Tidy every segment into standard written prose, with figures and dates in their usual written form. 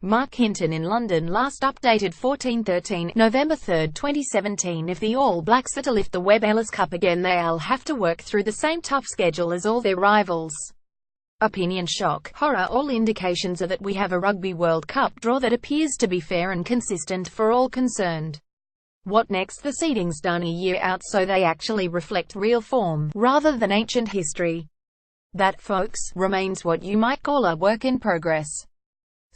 Mark Hinton in London, last updated 14/13, November 3, 2017. If the All Blacks are to lift the Webb Ellis Cup again, they'll have to work through the same tough schedule as all their rivals. Opinion shock, horror. All indications are that we have a Rugby World Cup draw that appears to be fair and consistent for all concerned. What next? The seeding's done a year out, so they actually reflect real form, rather than ancient history. That, folks, remains what you might call a work in progress.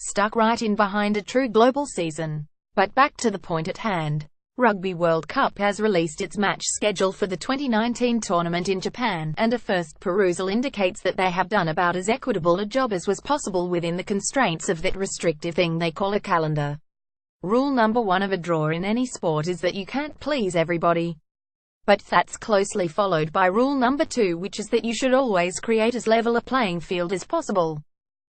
Stuck right in behind a true global season. But back to the point at hand. Rugby World Cup has released its match schedule for the 2019 tournament in Japan, and a first perusal indicates that they have done about as equitable a job as was possible within the constraints of that restrictive thing they call a calendar. Rule number 1 of a draw in any sport is that you can't please everybody. But that's closely followed by rule number 2, which is that you should always create as level a playing field as possible.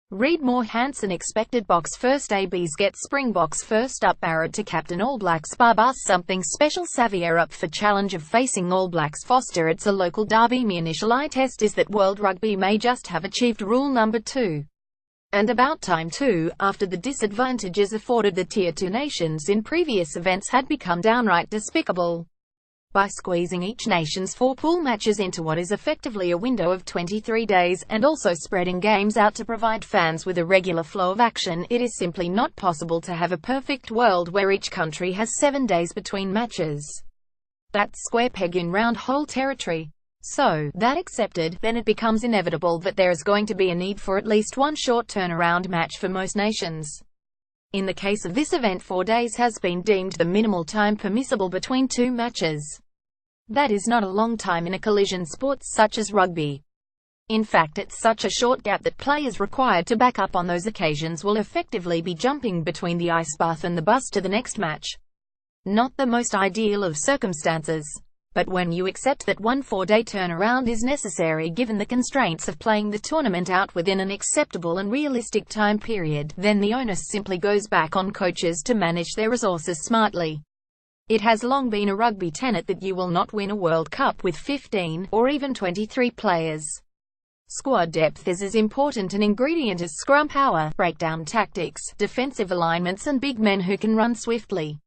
Read more. Hansen expected box first. ABs get Springboks first up. Barrett to captain All Blacks. Barbas something special. Xavier up for challenge of facing All Blacks. Foster, it's a local derby. My initial eye test is that World Rugby may just have achieved rule number 2. And about time too, after the disadvantages afforded the Tier 2 nations in previous events had become downright despicable. By squeezing each nation's 4 pool matches into what is effectively a window of 23 days, and also spreading games out to provide fans with a regular flow of action, it is simply not possible to have a perfect world where each country has 7 days between matches. That's square peg in round hole territory. So, that accepted, then it becomes inevitable that there is going to be a need for at least one short turnaround match for most nations. In the case of this event, 4 days has been deemed the minimal time permissible between 2 matches. That is not a long time in a collision sport such as rugby. In fact, it's such a short gap that players required to back up on those occasions will effectively be jumping between the ice bath and the bus to the next match. Not the most ideal of circumstances. But when you accept that one 4-day turnaround is necessary given the constraints of playing the tournament out within an acceptable and realistic time period, then the onus simply goes back on coaches to manage their resources smartly. It has long been a rugby tenet that you will not win a World Cup with 15, or even 23 players. Squad depth is as important an ingredient as scrum power, breakdown tactics, defensive alignments and big men who can run swiftly.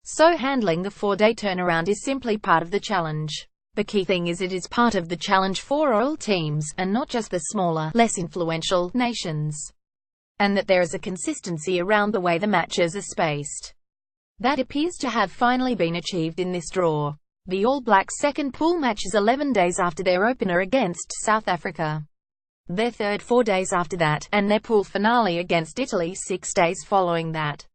So handling the 4-day turnaround is simply part of the challenge. The key thing is it is part of the challenge for all teams, and not just the smaller, less influential, nations. And that there is a consistency around the way the matches are spaced. That appears to have finally been achieved in this draw. The All Blacks' second pool match is 11 days after their opener against South Africa. Their third 4 days after that, and their pool finale against Italy 6 days following that.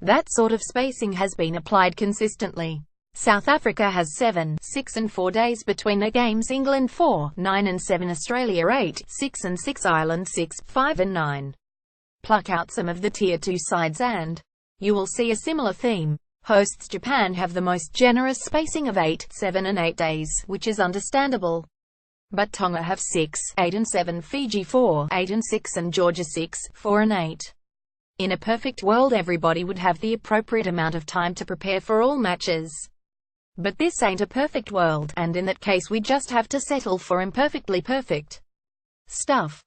That sort of spacing has been applied consistently. South Africa has 7, 6 and 4 days between their games. England 4, 9 and 7. Australia 8, 6 and 6. Ireland 6, 5 and 9. Pluck out some of the Tier 2 sides and you will see a similar theme. Hosts Japan have the most generous spacing of 8, 7 and 8 days, which is understandable. But Tonga have 6, 8 and 7. Fiji 4, 8 and 6 and Georgia 6, 4 and 8. In a perfect world, everybody would have the appropriate amount of time to prepare for all matches. But this ain't a perfect world, and in that case we just have to settle for imperfectly perfect stuff.